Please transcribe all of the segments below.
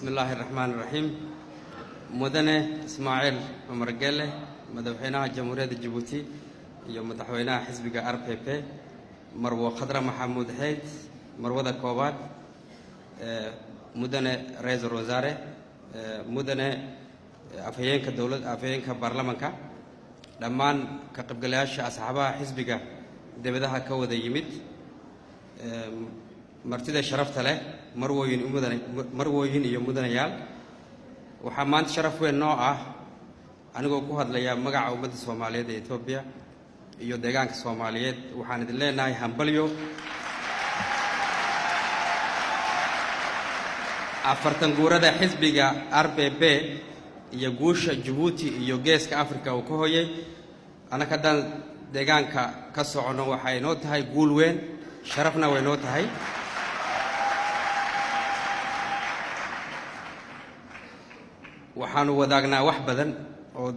بسم الله الرحمن الرحيم. مدنة إسماعيل عمر قله مدحوينها جمهورية جيبوتي يوم مدحوينها حزب RPP مروة خضرة محمود حيد مروة كوبات مدنة رئيس الوزراء مدنة أفيين كدولة أفيين كبرلمانك لمان كقبلياش أصحابها حزبك دبدها كوذا يمد مرتدى شرفت له مرويين يوم مدن يال وحمان شرف وين نوعه أنا جو هذا ليا مجا عمد الصومالية إثيوبيا يودعان الصومالية وحند الله ناي همبليو أفرتنجورة ده حزب RPP يجوش جيبوتي يوجيس كأفريقيا وكهوي أنا كده دعان كسرعنا وحينوت هاي قول وين شرفنا وينوت هاي waxaanu wadaagnaa wax badan oo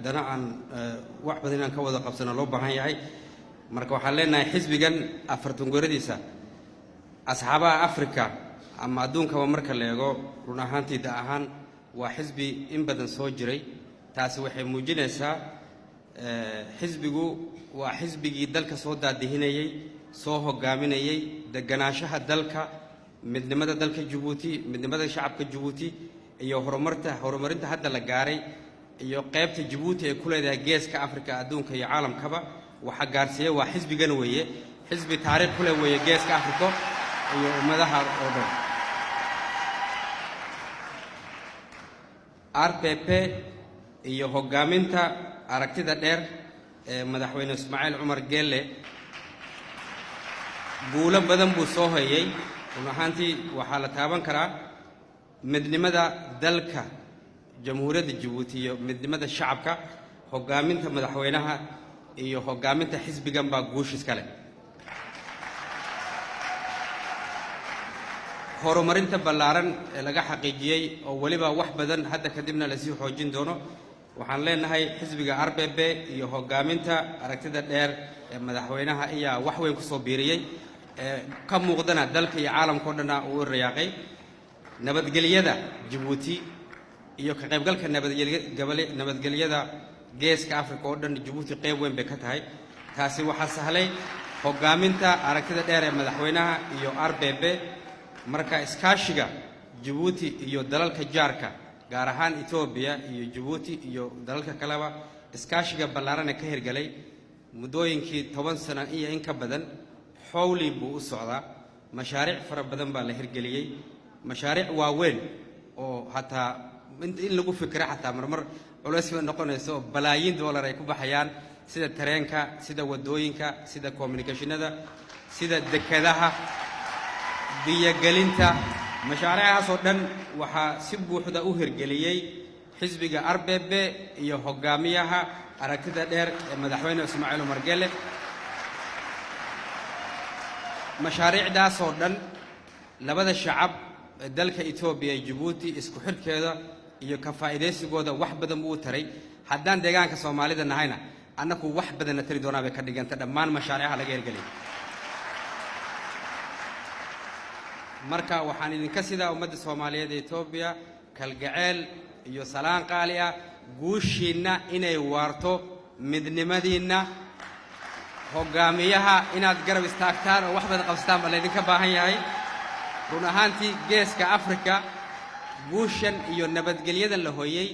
dana aan wax badan aan ka wada qabsano loo baahan yahay marka waxaan leenahay xisbigan afartan gooradiisa asxaabaha Afrika ama adduunka marka la eego run ahaantii ahaan waa xisbi in badan soo jiray taasi waxay muujinaysaa xisbigu waa xisbigii dalka soo daadihinayay soo hogaaminayay deganaanshaha dalka midnimada dalka Djibouti midnimada shacabka Djibouti iyo horumarinta hadda la gaaray iyo qaybta Djibouti ee ku leedahay geeska Afrika adduunka iyo caalamkaba waxa gaarsiiyay waa xisbigan weeye xisbi taariikh ku leh weeye geeska Afrika iyo ummadaha oo dhan RPP iyo hogaaminta aragtida dheer ee madaxweyne Ismaaciil Cumar Geelle guulo badan buu soo hayay runaantii waxa la taaban karaa midnimada dalka jamhuuriyadda Djibouti iyo midnimada shacabka hogaaminta madaxweynaha iyo hogaaminta xisbigan baa guushis kale horumarinta ballaaran ee laga xaqiijiyay oo waliba wax badan hadda kadibna la sii xoojin doono waxaan leenahay xisbiga RPP iyo hogaaminta aragtida dheer ee madaxweynaha ayaa wax weyn ku soo biiriyay ka muuqdana dalka iyo caalamka oo dhan uu riyaaqay nabadgelyada Djibouti iyo ka qaybgalka nabadgelyada geeska Afrika oo dhan Djibouti qayb weyn bay ka tahay taasi waxa sahlay hogaaminta aragtida dheer ee madaxweynaha iyo RPP marka iskaashiga Djibouti iyo dalalka jaarka gaar ahaan Ethiopia iyo Djibouti iyo dalalka kaleba iskaashiga ballaaran ee ka hirgalay mudooyinkii 10 sano iyo in ka badan xawli buu u socdaa mashaariic fara badan baa la hirgeliyay مشاريع واوين أو حتى إن لقوا فكرة حتى مرمر علوسي نقولنسو بلايين دولار يكون بحيان سيدا ترينكا سيدا ودوينكا سيدا كوميونيكيشن هذا سيدا دكذاها دي جالينتا مشاريعها صدقن وح سبوا حدا أهر جليي حزب RPP يهجاميها أركض دير مدحوين إسماعيل عمر قله مشاريع ده صدقن لبدا الشعب dalka Ethiopia iyo Djibouti isku xirkeeda iyo ka faa'iideysigooda wax badan uu taray haddaan deegaanka Soomaalida nahayna annagu wax badan tari doonaa bay ka dhiganta dhammaan mashaariicaha laga hirgeliyay marka waxaan idinka sida ummadda Soomaaliyeed ee Ethiopia kalgaceel iyo salaan qaali ah guushiina inay waarto midnimadiina hogaamiyaha inaad garab istaagtaan oo wax badan qabstaan bal idinka baahan yahay run ahaantii geeska Afrika guushan iyo nabadgelyada la hooyay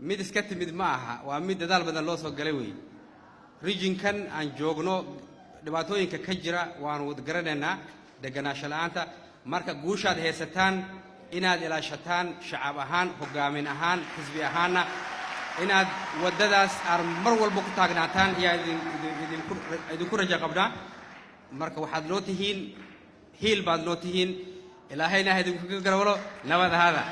mid iska timid ma aha waa mid dadaal badan loo soo galay weey regionkan aan joogno dhibaatooyinka ka jira waan wada garanaynaa deganaansho la'aanta marka guushaad haysataan inaad ilaashataan shacab ahaan hogaamin ahaan xisbi ahaana inaad wadadaas mar walba ku taagnaataan iyo idinku rajo qabnaa marka waxaad loo tihiin هيل بعد نوتين إلهينا هذي كل جرولو نبذ هذا